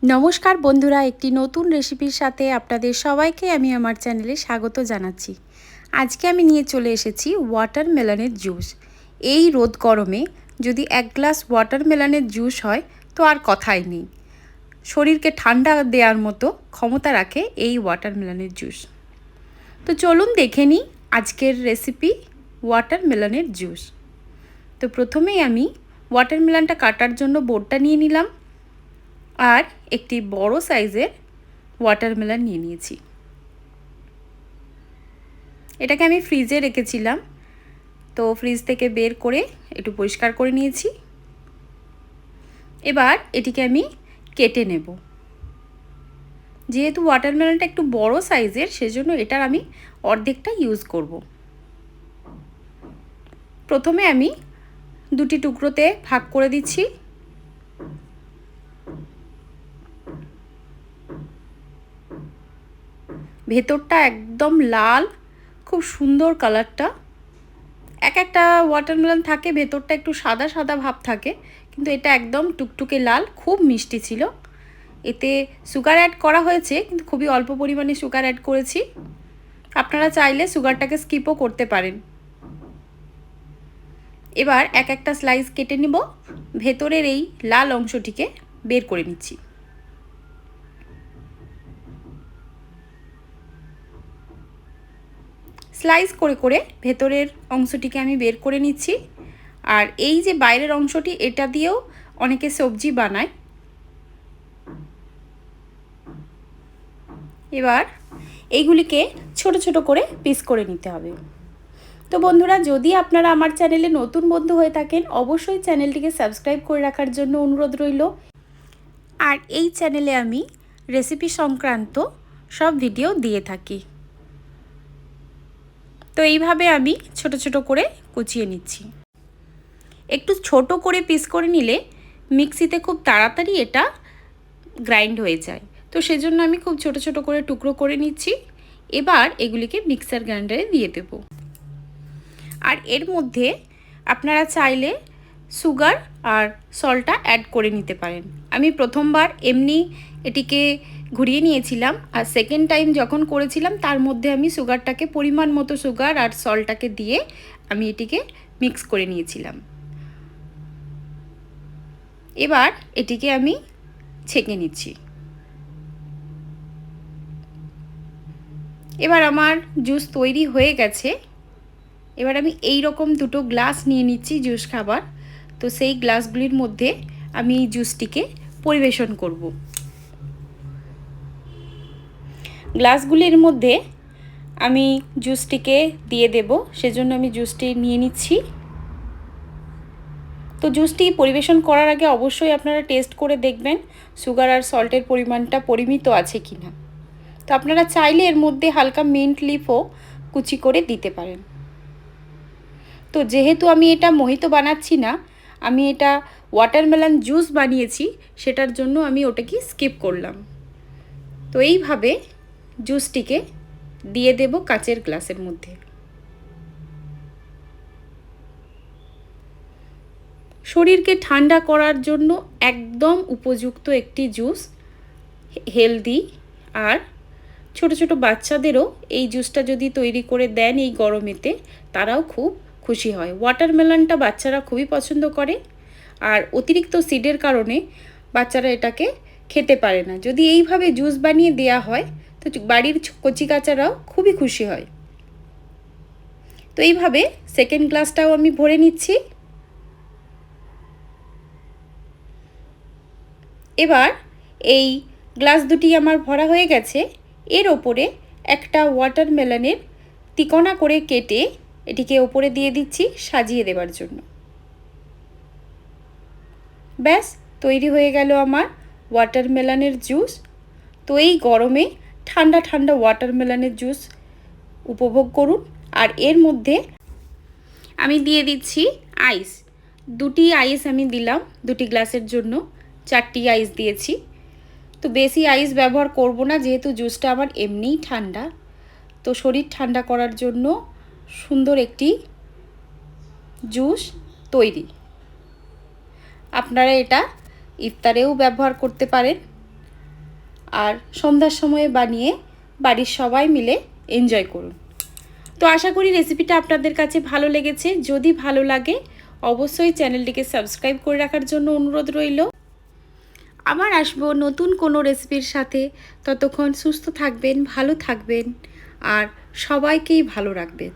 নমস্কার বন্ধুরা, একটি নতুন রেসিপির সাথে আপনাদের সবাইকে আমি আমার চ্যানেলে স্বাগত জানাচ্ছি। আজকে আমি নিয়ে চলে এসেছি ওয়াটারমেলনের জুস। এই রোদ গরমে যদি এক গ্লাস ওয়াটারমেলনের জুস হয় তো আর কথাই নেই। শরীরকে ঠান্ডা দেওয়ার মতো ক্ষমতা রাখে এই ওয়াটারমেলনের জুস। তো চলুন দেখে নিই আজকের রেসিপি ওয়াটারমেলনের জুস। তো প্রথমেই আমি ওয়াটারমেলনটা কাটার জন্য বোর্ডটা নিয়ে নিলাম আর একটি বড় সাইজের ওয়াটারমেলন নিয়ে নিয়েছি। এটাকে আমি ফ্রিজে রেখেছিলাম, তো ফ্রিজ থেকে বের করে একটু পরিষ্কার করে নিয়েছি। এবার এটিকে আমি কেটে নেব। যেহেতু ওয়াটারমেলনটা একটু বড় সাইজের, সেজন্য এটার আমি অর্ধেকটা ইউজ করব। প্রথমে আমি দুটি টুকরোতে ভাগ করে দিচ্ছি। ভেতরটা একদম লাল, খুব সুন্দর কালারটা। এক একটা ওয়াটারমেলন থাকে ভেতরটা একটু সাদা সাদা ভাব থাকে, কিন্তু এটা একদম টুকটুকে লাল, খুব মিষ্টি ছিল। এতে সুগার অ্যাড করা হয়েছে, কিন্তু খুবই অল্প পরিমাণে সুগার অ্যাড করেছি। আপনারা চাইলে সুগারটাকে স্কিপও করতে পারেন। এবার এক একটা স্লাইস কেটে নিব। ভেতরের এই লাল অংশটিকে বের করে নিচ্ছি। স্লাইস করে করে ভেতরের অংশটিকে আমি বের করে নিচ্ছি। আর এই যে বাইরের অংশটি, এটা দিয়েও অনেকে সবজি বানায়। এবার এইগুলিকে ছোট ছোট করে পিস করে নিতে হবে। তো বন্ধুরা, যদি আপনারা আমার চ্যানেলে নতুন বন্ধু হয়ে থাকেন, অবশ্যই চ্যানেলটিকে সাবস্ক্রাইব করে রাখার জন্য অনুরোধ রইল। আর এই চ্যানেলে আমি রেসিপি সংক্রান্ত সব ভিডিও দিয়ে থাকি। তো এইভাবে আমি ছোট ছোট করে কুচিয়ে নিচ্ছি। একটু ছোট করে পিস করে নিলে মিক্সিতে খুব তাড়াতাড়ি এটা গ্রাইন্ড হয়ে যায়, তো সেজন্য আমি খুব ছোট ছোট করে টুকরো করে নিচ্ছি। এবার এগুলিকে মিক্সার গ্রাইন্ডারে দিয়ে দেব। আর এর মধ্যে আপনারা চাইলে সুগার আর সল্টটা অ্যাড করে নিতে পারেন। আমি প্রথমবার এমনি এটিকে ঘুরিয়ে নিয়েছিলাম, আর সেকেন্ড টাইম যখন করেছিলাম তার মধ্যে আমি সুগারটাকে পরিমাণ মতো সুগার আর সল্টটাকে দিয়ে আমি এটিকে মিক্স করে নিয়েছিলাম। এবার এটিকে আমি ছেঁকে নিচ্ছি। এবার আমার জুস তৈরি হয়ে গেছে। এবার আমি এই রকম দুটো গ্লাস নিয়ে নিচ্ছি জুস খাবার। তো সেই গ্লাসগুলির মধ্যে আমি এই জুসটিকে পরিবেশন করব। গ্লাসগুলির মধ্যে আমি জুসটিকে দিয়ে দেব, সেজন্য আমি জুসটি নিয়ে নিচ্ছি। তো জুসটি পরিবেশন করার আগে অবশ্যই আপনারা টেস্ট করে দেখবেন সুগার আর সল্টের পরিমাণটা পরিমিত আছে কিনা। তো আপনারা চাইলে এর মধ্যে হালকা মিন্ট লিফও কুচি করে দিতে পারেন। তো যেহেতু আমি এটা মোহিতো বানাচ্ছি না, আমি এটা ওয়াটারমেলন জুস বানিয়েছি, সেটার জন্য আমি ওটাকে স্কিপ করলাম। তো এইভাবে জুসটিকে দিয়ে দেব কাচের গ্লাসের মধ্যে। শরীরকে ঠান্ডা করার জন্য একদম উপযুক্ত একটি জুস, হেলদি। আর ছোট ছোট বাচ্চাদেরও এই জুসটা যদি তৈরি করে দেন এই গরমেতে, তারাও খুব খুশি হয়। ওয়াটারমেলনটা বাচ্চারা খুবই পছন্দ করে, আর অতিরিক্ত সিডের কারণে বাচ্চারা এটাকে খেতে পারে না। যদি এইভাবে জুস বানিয়ে দেয়া হয় তো বাড়ির কচিকাচারাও খুবই খুশি হয়। তো এইভাবে সেকেন্ড গ্লাসটাও আমি ভরে নিচ্ছি। এবার এই গ্লাস দুটি আমার ভরা হয়ে গেছে। এর ওপরে একটা ওয়াটারমেলনের তিকোনা করে কেটে এটিকে ওপরে দিয়ে দিচ্ছি সাজিয়ে দেওয়ার জন্য। ব্যাস তৈরি হয়ে গেল আমার ওয়াটারমেলনের জুস। তো এই গরমে ঠান্ডা ঠান্ডা ওয়াটারমেলনের জুস উপভোগ করুন। আর এর মধ্যে আমি দিয়ে দিচ্ছি আইস। দুটি আইস আমি দিলাম, দুটি গ্লাসের জন্য 4টি আইস দিয়েছি। তো বেশি আইস ব্যবহার করব না, যেহেতু জুসটা আমার এমনিই ঠান্ডা। তো শরীর ঠান্ডা করার জন্য সুন্দর একটি জুস তৈরি। আপনারা এটা ইফতারেও ব্যবহার করতে পারেন। আর সন্ধ্যার সময়ে বানিয়ে বাড়ির সবাই মিলে এনজয় করুন। তো আশা করি রেসিপিটা আপনাদের কাছে ভালো লেগেছে। যদি ভালো লাগে অবশ্যই চ্যানেলটিকে সাবস্ক্রাইব করে রাখার জন্য অনুরোধ রইল। আবার আসবো নতুন কোনো রেসিপির সাথে। ততক্ষণ সুস্থ থাকবেন, ভালো থাকবেন আর সবাইকেই ভালো রাখবেন।